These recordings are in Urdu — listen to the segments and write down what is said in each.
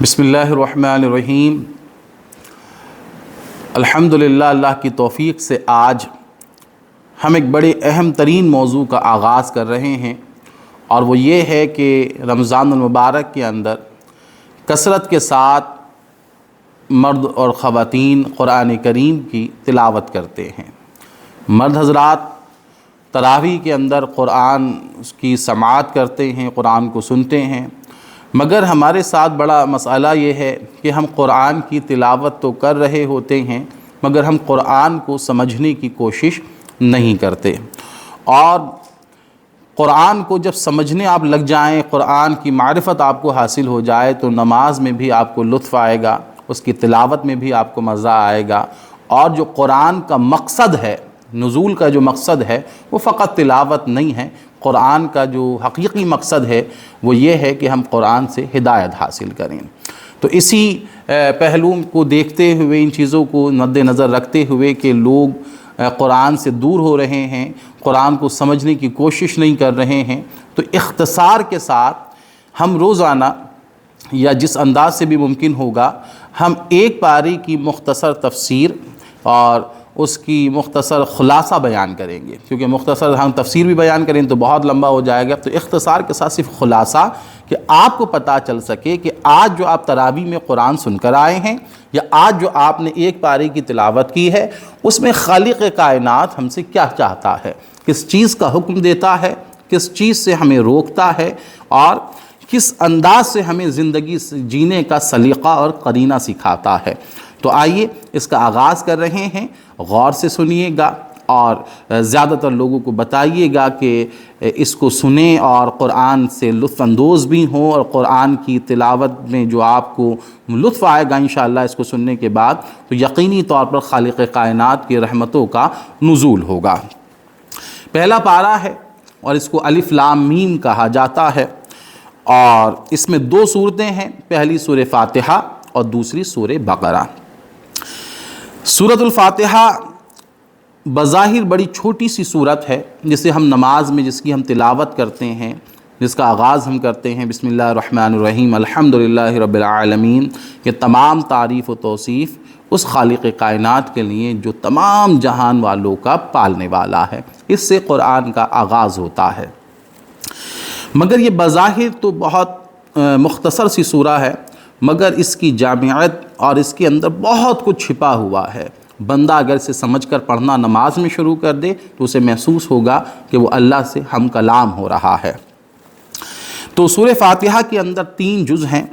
بسم اللہ الرحمن الرحیم۔ الحمدللہ، اللہ کی توفیق سے آج ہم ایک بڑے اہم ترین موضوع کا آغاز کر رہے ہیں، اور وہ یہ ہے کہ رمضان المبارک کے اندر کثرت کے ساتھ مرد اور خواتین قرآن کریم کی تلاوت کرتے ہیں۔ مرد حضرات تراویح کے اندر قرآن کی سماعت کرتے ہیں، قرآن کو سنتے ہیں، مگر ہمارے ساتھ بڑا مسئلہ یہ ہے کہ ہم قرآن کی تلاوت تو کر رہے ہوتے ہیں مگر ہم قرآن کو سمجھنے کی کوشش نہیں کرتے۔ اور قرآن کو جب سمجھنے آپ لگ جائیں، قرآن کی معرفت آپ کو حاصل ہو جائے، تو نماز میں بھی آپ کو لطف آئے گا، اس کی تلاوت میں بھی آپ کو مزہ آئے گا، اور جو قرآن کا مقصد ہے، نزول کا جو مقصد ہے، وہ فقط تلاوت نہیں ہے۔ قرآن کا جو حقیقی مقصد ہے وہ یہ ہے کہ ہم قرآن سے ہدایت حاصل کریں۔ تو اسی پہلو کو دیکھتے ہوئے، ان چیزوں کو مد نظر رکھتے ہوئے کہ لوگ قرآن سے دور ہو رہے ہیں، قرآن کو سمجھنے کی کوشش نہیں کر رہے ہیں، تو اختصار کے ساتھ ہم روزانہ یا جس انداز سے بھی ممکن ہوگا ہم ایک پاری کی مختصر تفسیر اور اس کی مختصر خلاصہ بیان کریں گے، کیونکہ مختصر ہم تفسیر بھی بیان کریں تو بہت لمبا ہو جائے گا۔ تو اختصار کے ساتھ صرف خلاصہ، کہ آپ کو پتہ چل سکے کہ آج جو آپ تراویح میں قرآن سن کر آئے ہیں، یا آج جو آپ نے ایک پاری کی تلاوت کی ہے، اس میں خالق کائنات ہم سے کیا چاہتا ہے، کس چیز کا حکم دیتا ہے، کس چیز سے ہمیں روکتا ہے، اور کس انداز سے ہمیں زندگی جینے کا سلیقہ اور قرینہ سکھاتا ہے۔ تو آئیے اس کا آغاز کر رہے ہیں، غور سے سنیے گا اور زیادہ تر لوگوں کو بتائیے گا کہ اس کو سنیں اور قرآن سے لطف اندوز بھی ہوں، اور قرآن کی تلاوت میں جو آپ کو لطف آئے گا انشاءاللہ اس کو سننے کے بعد، تو یقینی طور پر خالق کائنات کی رحمتوں کا نزول ہوگا۔ پہلا پارہ ہے اور اس کو الف لام میم کہا جاتا ہے، اور اس میں دو صورتیں ہیں، پہلی سورہ فاتحہ اور دوسری سورہ بقرہ۔ سورۃ الفاتحہ بظاہر بڑی چھوٹی سی صورت ہے، جسے ہم نماز میں جس کی ہم تلاوت کرتے ہیں، جس کا آغاز ہم کرتے ہیں بسم اللہ الرحمن الرحیم الحمدللہ رب العالمین، یہ تمام تعریف و توصیف اس خالق کائنات کے لیے جو تمام جہان والوں کا پالنے والا ہے، اس سے قرآن کا آغاز ہوتا ہے۔ مگر یہ بظاہر تو بہت مختصر سی سورہ ہے، مگر اس کی جامعیت اور اس کے اندر بہت کچھ چھپا ہوا ہے۔ بندہ اگر اسے سمجھ کر پڑھنا نماز میں شروع کر دے تو اسے محسوس ہوگا کہ وہ اللہ سے ہم کلام ہو رہا ہے۔ تو سورہ فاتحہ کے اندر 3 جز ہیں۔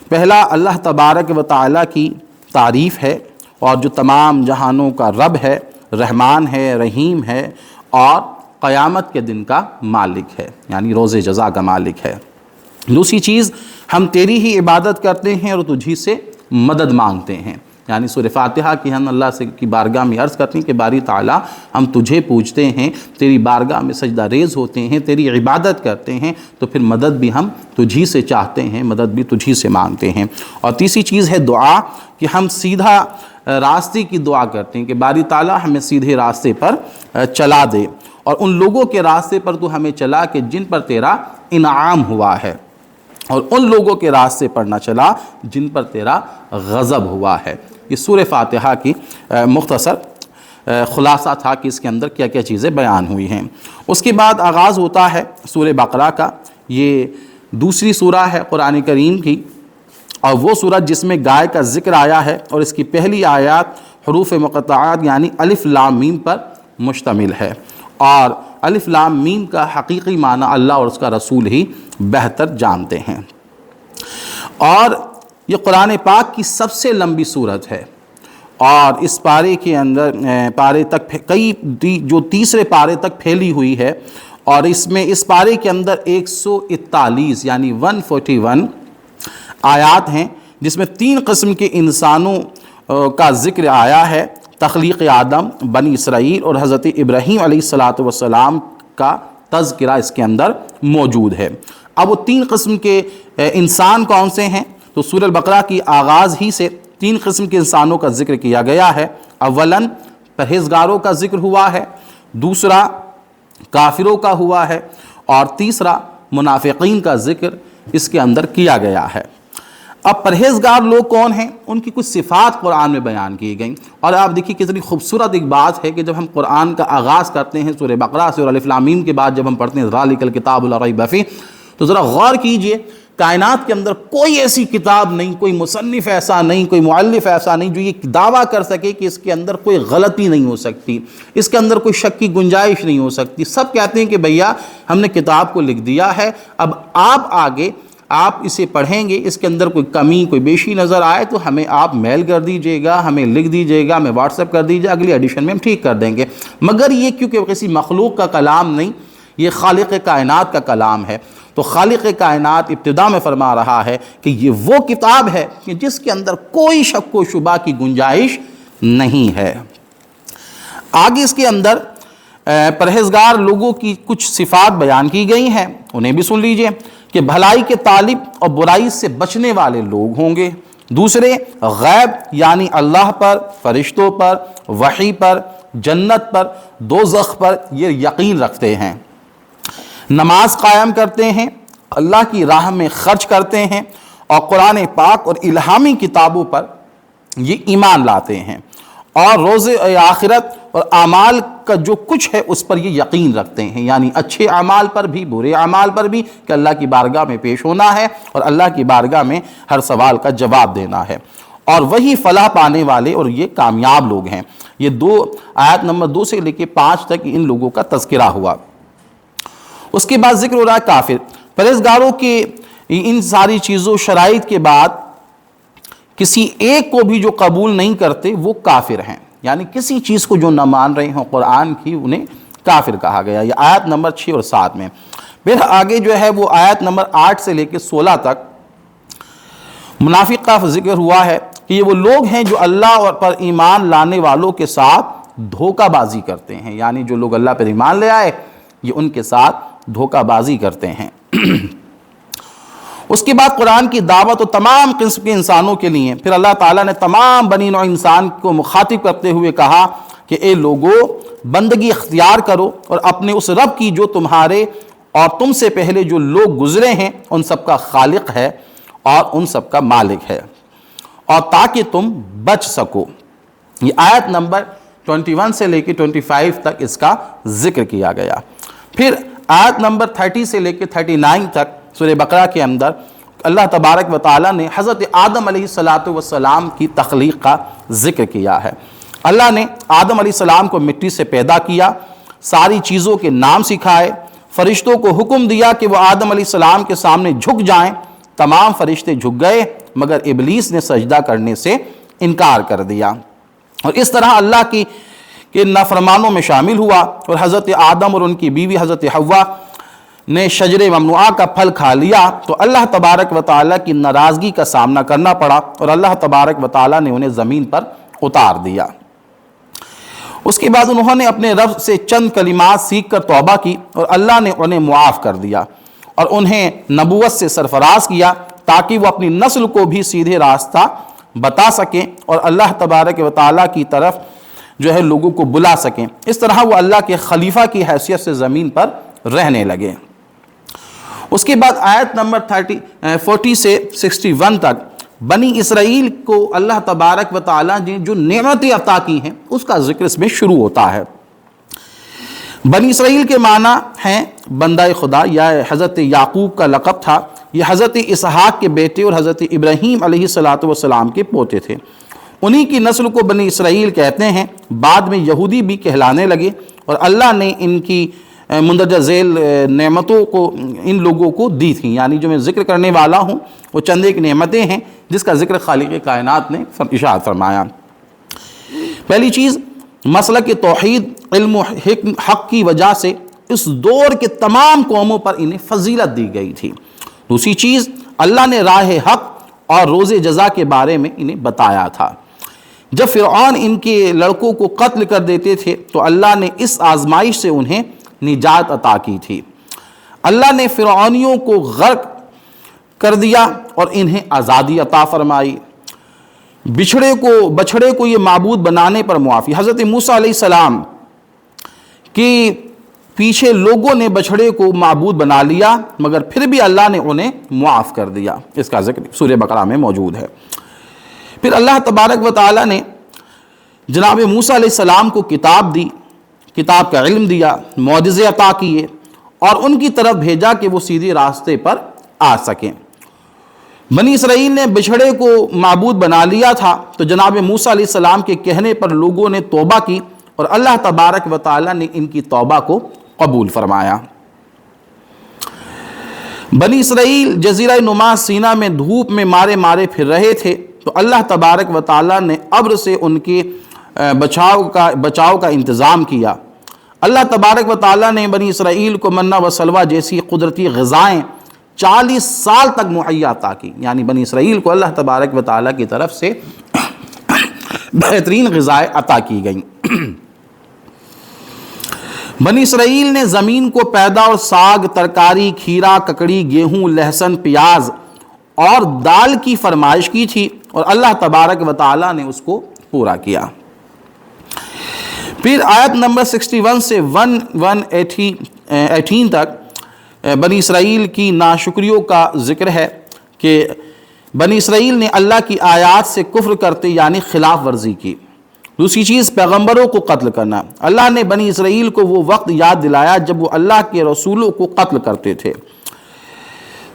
پہلا اللہ تبارک و تعالیٰ کی تعریف ہے، اور جو تمام جہانوں کا رب ہے، رحمان ہے، رحیم ہے، اور قیامت کے دن کا مالک ہے، یعنی روز جزا کا مالک ہے۔ دوسری چیز، ہم تیری ہی عبادت کرتے ہیں اور تجھی سے مدد مانگتے ہیں، یعنی سورہ فاتحہ کی ہم اللہ سے کی بارگاہ میں عرض کرتے ہیں کہ باری تعالیٰ ہم تجھے پوجتے ہیں، تیری بارگاہ میں سجدہ ریز ہوتے ہیں، تیری عبادت کرتے ہیں، تو پھر مدد بھی ہم تجھی سے چاہتے ہیں، مدد بھی تجھی سے مانگتے ہیں۔ اور تیسری چیز ہے دعا، کہ ہم سیدھا راستے کی دعا کرتے ہیں کہ باری تعالیٰ ہمیں سیدھے راستے پر چلا دے، اور ان لوگوں کے راستے پر تو ہمیں چلا کہ جن پر تیرا انعام ہوا ہے، اور ان لوگوں کے راستے پر نہ چلا جن پر تیرا غضب ہوا ہے۔ یہ سورہ فاتحہ کی مختصر خلاصہ تھا کہ اس کے اندر کیا کیا چیزیں بیان ہوئی ہیں۔ اس کے بعد آغاز ہوتا ہے سورہ بقرہ کا۔ یہ دوسری سورہ ہے قرآن کریم کی، اور وہ سورہ جس میں گائے کا ذکر آیا ہے، اور اس کی پہلی آیات حروف مقطعات یعنی الف لام میم پر مشتمل ہے، اور الف لام میم کا حقیقی معنی اللہ اور اس کا رسول ہی بہتر جانتے ہیں۔ اور یہ قرآن پاک کی سب سے لمبی سورت ہے، اور اس پارے کے اندر پارے تک جو تیسرے پارے تک پھیلی ہوئی ہے، اور اس میں اس پارے کے اندر 141 یعنی 141 آیات ہیں، جس میں 3 قسم کے انسانوں کا ذکر آیا ہے۔ تخلیق آدم، بنی اسرائیل اور حضرت ابراہیم علیہ السلام کا تذکرہ اس کے اندر موجود ہے۔ اب وہ 3 قسم کے انسان کون سے ہیں؟ تو سورہ البقرہ کی آغاز ہی سے 3 قسم کے انسانوں کا ذکر کیا گیا ہے۔ اولاً پرہیزگاروں کا ذکر ہوا ہے، دوسرا کافروں کا ہوا ہے، اور تیسرا منافقین کا ذکر اس کے اندر کیا گیا ہے۔ اب پرہیزگار لوگ کون ہیں؟ ان کی کچھ صفات قرآن میں بیان کی گئیں، اور آپ دیکھیے کتنی خوبصورت ایک بات ہے کہ جب ہم قرآن کا آغاز کرتے ہیں سورہ بقرہ سے اور الف لام میم کے بعد جب ہم پڑھتے ہیں ذالک الکتاب لا ریب فیہ، تو ذرا غور کیجئے، کائنات کے اندر کوئی ایسی کتاب نہیں، کوئی مصنف ایسا نہیں، کوئی مؤلف ایسا نہیں جو یہ دعویٰ کر سکے کہ اس کے اندر کوئی غلطی نہیں ہو سکتی، اس کے اندر کوئی شک کی گنجائش نہیں ہو سکتی۔ سب کہتے ہیں کہ بھیا ہم نے کتاب کو لکھ دیا ہے، اب آپ آگے آپ اسے پڑھیں گے، اس کے اندر کوئی کمی کوئی بیشی نظر آئے تو ہمیں آپ میل کر دیجئے گا، ہمیں لکھ دیجئے گا، ہمیں واٹس ایپ کر دیجئے، اگلی ایڈیشن میں ہم ٹھیک کر دیں گے۔ مگر یہ کیونکہ کسی مخلوق کا کلام نہیں، یہ خالق کائنات کا کلام ہے، تو خالق کائنات ابتدا میں فرما رہا ہے کہ یہ وہ کتاب ہے کہ جس کے اندر کوئی شک و شبہ کی گنجائش نہیں ہے۔ آگے اس کے اندر پرہیزگار لوگوں کی کچھ صفات بیان کی گئی ہیں، انہیں بھی سن لیجئے کہ بھلائی کے طالب اور برائی سے بچنے والے لوگ ہوں گے۔ دوسرے، غیب یعنی اللہ پر، فرشتوں پر، وحی پر، جنت پر، دوزخ پر یہ یقین رکھتے ہیں، نماز قائم کرتے ہیں، اللہ کی راہ میں خرچ کرتے ہیں، اور قرآن پاک اور الہامی کتابوں پر یہ ایمان لاتے ہیں، اور روز آخرت اور اعمال کا جو کچھ ہے اس پر یہ یقین رکھتے ہیں، یعنی اچھے اعمال پر بھی برے اعمال پر بھی، کہ اللہ کی بارگاہ میں پیش ہونا ہے اور اللہ کی بارگاہ میں ہر سوال کا جواب دینا ہے، اور وہی فلاح پانے والے اور یہ کامیاب لوگ ہیں۔ یہ آیت نمبر 2 سے لے کے 5 تک ان لوگوں کا تذکرہ ہوا۔ اس کے بعد ذکر ہو رہا ہے کافر۔ پرہیزگاروں کے ان ساری چیزوں شرائط کے بعد کسی ایک کو بھی جو قبول نہیں کرتے وہ کافر ہیں، یعنی کسی چیز کو جو نہ مان رہے ہوں قرآن کی انہیں کافر کہا گیا۔ یہ آیت نمبر 6 اور 7 میں۔ پھر آگے جو ہے وہ آیت نمبر 8 سے لے کے 16 تک منافق کا ذکر ہوا ہے کہ یہ وہ لوگ ہیں جو اللہ پر ایمان لانے والوں کے ساتھ دھوکہ بازی کرتے ہیں، یعنی جو لوگ اللہ پر ایمان لے آئے یہ ان کے ساتھ دھوکہ بازی کرتے ہیں۔ اس کے بعد قرآن کی دعوت و تمام قسم کے انسانوں کے لیے پھر اللہ تعالیٰ نے تمام بنی نوع انسان کو مخاطب کرتے ہوئے کہا کہ اے لوگو، بندگی اختیار کرو اور اپنے اس رب کی جو تمہارے اور تم سے پہلے جو لوگ گزرے ہیں ان سب کا خالق ہے اور ان سب کا مالک ہے، اور تاکہ تم بچ سکو۔ یہ آیت نمبر 21 سے لے کے 25 تک اس کا ذکر کیا گیا۔ پھر آیت نمبر 30 سے لے کے 39 تک سورہ بقرہ کے اندر اللہ تبارک و تعالیٰ نے حضرت آدم علیہ السلام کی تخلیق کا ذکر کیا ہے۔ اللہ نے آدم علیہ السلام کو مٹی سے پیدا کیا، ساری چیزوں کے نام سکھائے، فرشتوں کو حکم دیا کہ وہ آدم علیہ السلام کے سامنے جھک جائیں، تمام فرشتے جھک گئے مگر ابلیس نے سجدہ کرنے سے انکار کر دیا، اور اس طرح اللہ کی کہ نافرمانوں میں شامل ہوا، اور حضرت آدم اور ان کی بیوی حضرت حوا نے شجر ممنوعہ کا پھل کھا لیا تو اللہ تبارک و تعالیٰ کی ناراضگی کا سامنا کرنا پڑا، اور اللہ تبارک و تعالیٰ نے انہیں زمین پر اتار دیا۔ اس کے بعد انہوں نے اپنے رب سے چند کلمات سیکھ کر توبہ کی، اور اللہ نے انہیں معاف کر دیا اور انہیں نبوت سے سرفراز کیا تاکہ وہ اپنی نسل کو بھی سیدھے راستہ بتا سکیں اور اللہ تبارک و تعالیٰ کی طرف جو ہے لوگوں کو بلا سکیں۔ اس طرح وہ اللہ کے خلیفہ کی حیثیت سے زمین پر رہنے لگے۔ اس کے بعد آیت نمبر 40 سے 61 تک بنی اسرائیل کو اللہ تبارک و تعالیٰ نے جو نعمتیں عطا کی ہیں اس کا ذکر اس میں شروع ہوتا ہے۔ بنی اسرائیل کے معنی ہیں بندہ خدا، یا حضرت یعقوب کا لقب تھا۔ یہ حضرت اسحاق کے بیٹے اور حضرت ابراہیم علیہ السلام کے پوتے تھے، انہی کی نسل کو بنی اسرائیل کہتے ہیں۔ بعد میں یہودی بھی کہلانے لگے، اور اللہ نے ان کی مندرجہ ذیل نعمتوں کو ان لوگوں کو دی تھیں، یعنی جو میں ذکر کرنے والا ہوں وہ چند ایک نعمتیں ہیں جس کا ذکر خالق کائنات نے ارشاد فرمایا۔ پہلی چیز، مسلک توحید علم و حق کی وجہ سے اس دور کے تمام قوموں پر انہیں فضیلت دی گئی تھی۔ دوسری چیز، اللہ نے راہ حق اور روز جزا کے بارے میں انہیں بتایا تھا۔ جب فرعون ان کے لڑکوں کو قتل کر دیتے تھے تو اللہ نے اس آزمائش سے انہیں نجات عطا کی تھی۔ اللہ نے فرعونیوں کو غرق کر دیا اور انہیں آزادی عطا فرمائی۔ بچھڑے کو یہ معبود بنانے پر معافی۔ حضرت موسیٰ علیہ السلام کی پیچھے لوگوں نے بچھڑے کو معبود بنا لیا مگر پھر بھی اللہ نے انہیں معاف کر دیا۔ اس کا ذکر سورہ بقرہ میں موجود ہے۔ پھر اللہ تبارک و تعالیٰ نے جناب موسیٰ علیہ السلام کو کتاب دی، کتاب کا علم دیا، معجزے عطا کیے اور ان کی طرف بھیجا کہ وہ سیدھے راستے پر آ سکیں۔ بنی اسرائیل نے بچھڑے کو معبود بنا لیا تھا تو جناب موسیٰ علیہ السلام کے کہنے پر لوگوں نے توبہ کی اور اللہ تبارک و تعالیٰ نے ان کی توبہ کو قبول فرمایا۔ بنی اسرائیل جزیرہ نما سینا میں دھوپ میں مارے مارے پھر رہے تھے تو اللہ تبارک و تعالیٰ نے ابر سے ان کے بچاؤ کا انتظام کیا۔ اللہ تبارک و تعالیٰ نے بنی اسرائیل کو منہ و سلوہ جیسی قدرتی غذائیں 40 سال تک مہیا عطا کی، یعنی بنی اسرائیل کو اللہ تبارک و تعالیٰ کی طرف سے بہترین غذائیں عطا کی گئیں۔ بنی اسرائیل نے زمین کو پیدا اور ساگ، ترکاری، کھیرا، ککڑی، گیہوں، لہسن، پیاز اور دال کی فرمائش کی تھی اور اللہ تبارک و تعالیٰ نے اس کو پورا کیا۔ پھر آیت نمبر 61 سے 118 تک بنی اسرائیل کی ناشکریوں کا ذکر ہے کہ بنی اسرائیل نے اللہ کی آیات سے کفر کرتے یعنی خلاف ورزی کی۔ دوسری چیز پیغمبروں کو قتل کرنا۔ اللہ نے بنی اسرائیل کو وہ وقت یاد دلایا جب وہ اللہ کے رسولوں کو قتل کرتے تھے۔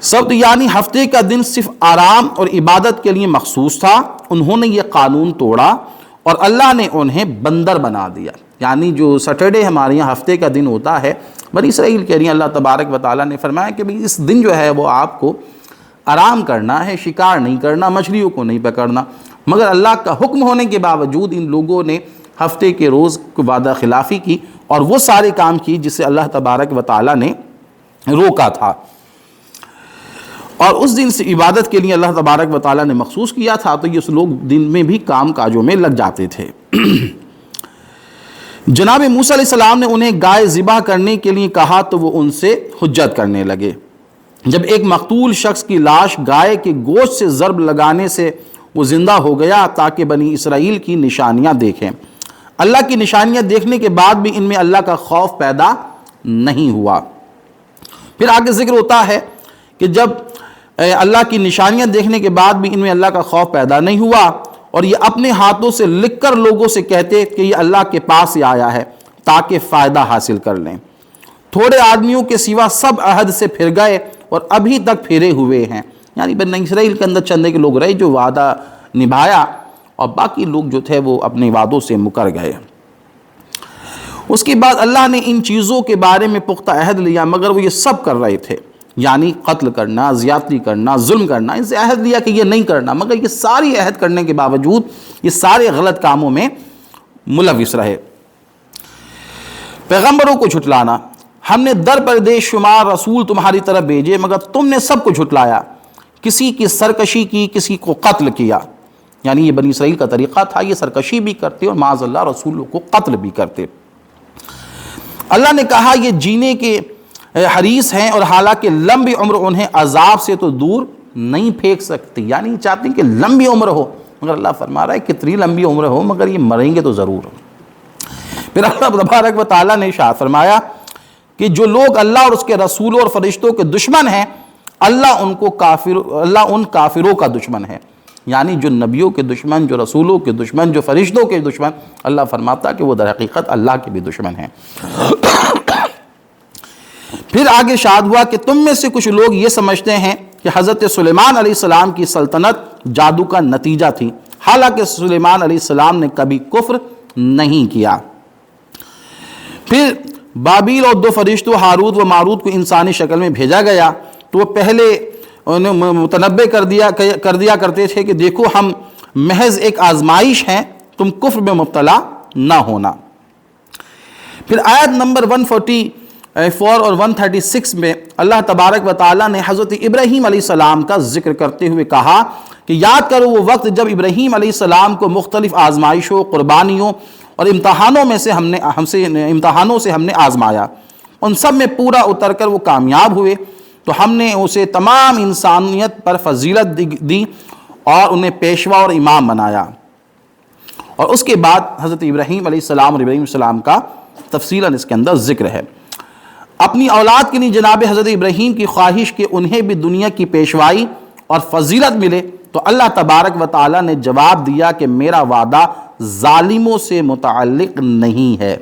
سبت یعنی ہفتے کا دن صرف آرام اور عبادت کے لیے مخصوص تھا، انہوں نے یہ قانون توڑا اور اللہ نے انہیں بندر بنا دیا۔ یعنی جو سیٹرڈے ہمارے یہاں ہفتے کا دن ہوتا ہے، بنی اسرائیل کے لیے اللہ تبارک و تعالیٰ نے فرمایا کہ اس دن جو ہے وہ آپ کو آرام کرنا ہے، شکار نہیں کرنا، مچھلیوں کو نہیں پکڑنا، مگر اللہ کا حکم ہونے کے باوجود ان لوگوں نے ہفتے کے روز کو وعدہ خلافی کی اور وہ سارے کام کی جسے اللہ تبارک و تعالیٰ نے روکا تھا، اور اس دن سے عبادت کے لیے اللہ تبارک و تعالیٰ نے مخصوص کیا تھا، تو یہ لوگ دن میں بھی کام کاجوں میں لگ جاتے تھے۔ جناب موسیٰ علیہ السلام نے انہیں گائے ذبح کرنے کے لیے کہا تو وہ ان سے حجت کرنے لگے۔ جب ایک مقتول شخص کی لاش گائے کے گوشت سے ضرب لگانے سے وہ زندہ ہو گیا تاکہ بنی اسرائیل کی نشانیاں دیکھیں، اللہ کی نشانیاں دیکھنے کے بعد بھی ان میں اللہ کا خوف پیدا نہیں ہوا۔ پھر آگے ذکر ہوتا ہے کہ جب اللہ کی نشانیاں دیکھنے کے بعد بھی ان میں اللہ کا خوف پیدا نہیں ہوا اور یہ اپنے ہاتھوں سے لکھ کر لوگوں سے کہتے کہ یہ اللہ کے پاس سے آیا ہے تاکہ فائدہ حاصل کر لیں۔ تھوڑے آدمیوں کے سوا سب عہد سے پھر گئے اور ابھی تک پھرے ہوئے ہیں، یعنی بنی اسرائیل کے اندر چندے کے لوگ رہے جو وعدہ نبھایا اور باقی لوگ جو تھے وہ اپنے وعدوں سے مکر گئے۔ اس کے بعد اللہ نے ان چیزوں کے بارے میں پختہ عہد لیا مگر وہ یہ سب کر رہے تھے، یعنی قتل کرنا، زیادتی کرنا، ظلم کرنا، ان سے عہد لیا کہ یہ نہیں کرنا، مگر یہ ساری عہد کرنے کے باوجود یہ سارے غلط کاموں میں ملوث رہے۔ پیغمبروں کو جھٹلانا، ہم نے در پر بے شمار رسول تمہاری طرف بھیجے مگر تم نے سب کو جھٹلایا، کسی کی سرکشی کی، کسی کو قتل کیا، یعنی یہ بنی اسرائیل کا طریقہ تھا، یہ سرکشی بھی کرتے اور معاذ اللہ رسولوں کو قتل بھی کرتے۔ اللہ نے کہا یہ جینے کے حریص ہیں اور حالانکہ لمبی عمر انہیں عذاب سے تو دور نہیں پھینک سکتی، یعنی چاہتے ہیں کہ لمبی عمر ہو، مگر اللہ فرما رہا ہے کتنی لمبی عمر ہو مگر یہ مریں گے تو ضرور۔ پھر اللہ تبارک و تعالیٰ نے ارشاد فرمایا کہ جو لوگ اللہ اور اس کے رسولوں اور فرشتوں کے دشمن ہیں، اللہ ان کافروں کا دشمن ہے، یعنی جو نبیوں کے دشمن، جو رسولوں کے دشمن، جو فرشتوں کے دشمن، اللہ فرماتا کہ وہ در حقیقت اللہ کے بھی دشمن ہیں۔ پھر آگے ارشاد ہوا کہ تم میں سے کچھ لوگ یہ سمجھتے ہیں کہ حضرت سلیمان علیہ السلام کی سلطنت جادو کا نتیجہ تھی، حالانکہ سلیمان علیہ السلام نے کبھی کفر نہیں کیا۔ پھر بابیل اور دو فرشتوں ہاروت و ماروت کو انسانی شکل میں بھیجا گیا تو وہ پہلے انہیں متنبع کر دیا کرتے تھے کہ دیکھو ہم محض ایک آزمائش ہیں، تم کفر میں مبتلا نہ ہونا۔ پھر آیت نمبر 144 اور 136 میں اللہ تبارک و تعالیٰ نے حضرت ابراہیم علیہ السلام کا ذکر کرتے ہوئے کہا کہ یاد کرو وہ وقت جب ابراہیم علیہ السلام کو مختلف آزمائشوں، قربانیوں اور امتحانوں سے ہم نے آزمایا، ان سب میں پورا اتر کر وہ کامیاب ہوئے تو ہم نے اسے تمام انسانیت پر فضیلت دی اور انہیں پیشوا اور امام بنایا۔ اور اس کے بعد حضرت ابراہیم علیہ السلام اور ابراہیم علیہ السلام کا تفصیلاً اس کے اندر ذکر ہے۔ اپنی اولاد کے لیے جناب حضرت ابراہیم کی خواہش کہ انہیں بھی دنیا کی پیشوائی اور فضیلت ملے، تو اللہ تبارک و تعالیٰ نے جواب دیا کہ میرا وعدہ ظالموں سے متعلق نہیں ہے۔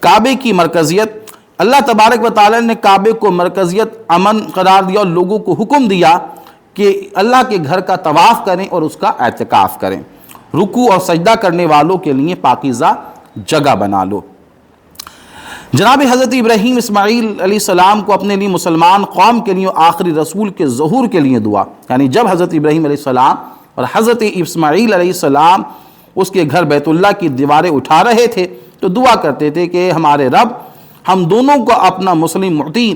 کعبے کی مرکزیت، اللہ تبارک و تعالیٰ نے کعبے کو مرکزیت امن قرار دیا اور لوگوں کو حکم دیا کہ اللہ کے گھر کا طواف کریں اور اس کا اعتکاف کریں، رکوع اور سجدہ کرنے والوں کے لیے پاکیزہ جگہ بنا لو۔ جناب حضرت ابراہیم اسماعیل علیہ السلام کو اپنے لیے مسلمان قوم کے لیے آخری رسول کے ظہور کے لیے دعا، یعنی جب حضرت ابراہیم علیہ السلام اور حضرت اسماعیل علیہ السلام اس کے گھر بیت اللہ کی دیواریں اٹھا رہے تھے تو دعا کرتے تھے کہ ہمارے رب ہم دونوں کو اپنا مسلم مطیع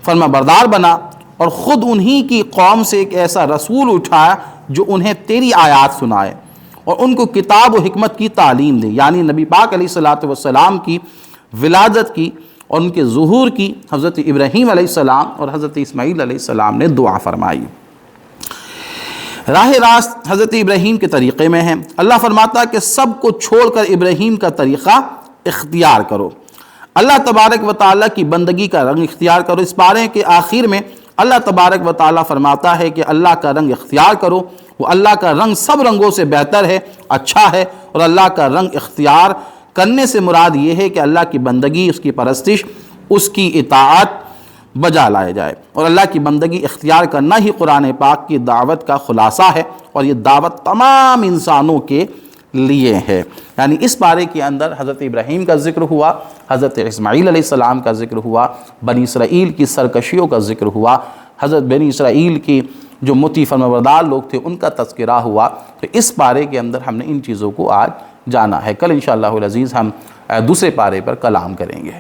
فرما بردار بنا، اور خود انہی کی قوم سے ایک ایسا رسول اٹھایا جو انہیں تیری آیات سنائے اور ان کو کتاب و حکمت کی تعلیم دے، یعنی نبی پاک علیہ السلام کی ولادت کی اور ان کے ظہور کی حضرت ابراہیم علیہ السلام اور حضرت اسماعیل علیہ السلام نے دعا فرمائی۔ راہ راست حضرت ابراہیم کے طریقے میں ہے۔ اللہ فرماتا ہے کہ سب کو چھوڑ کر ابراہیم کا طریقہ اختیار کرو، اللہ تبارک و تعالیٰ کی بندگی کا رنگ اختیار کرو۔ اس پارے کے آخر میں اللہ تبارک و تعالیٰ فرماتا ہے کہ اللہ کا رنگ اختیار کرو، وہ اللہ کا رنگ سب رنگوں سے بہتر ہے، اچھا ہے، اور اللہ کا رنگ اختیار کرنے سے مراد یہ ہے کہ اللہ کی بندگی، اس کی پرستش، اس کی اطاعت بجا لائے جائے، اور اللہ کی بندگی اختیار کرنا ہی قرآن پاک کی دعوت کا خلاصہ ہے، اور یہ دعوت تمام انسانوں کے لیے ہے۔ یعنی اس پارے کے اندر حضرت ابراہیم کا ذکر ہوا، حضرت اسماعیل علیہ السلام کا ذکر ہوا، بنی اسرائیل کی سرکشیوں کا ذکر ہوا، حضرت بنی اسرائیل کی جو مطیع فرمانبردار لوگ تھے ان کا تذکرہ ہوا۔ تو اس پارے کے اندر ہم نے ان چیزوں کو آج جانا ہے۔ کل انشاءاللہ العزیز ہم دوسرے پارے پر کلام کریں گے۔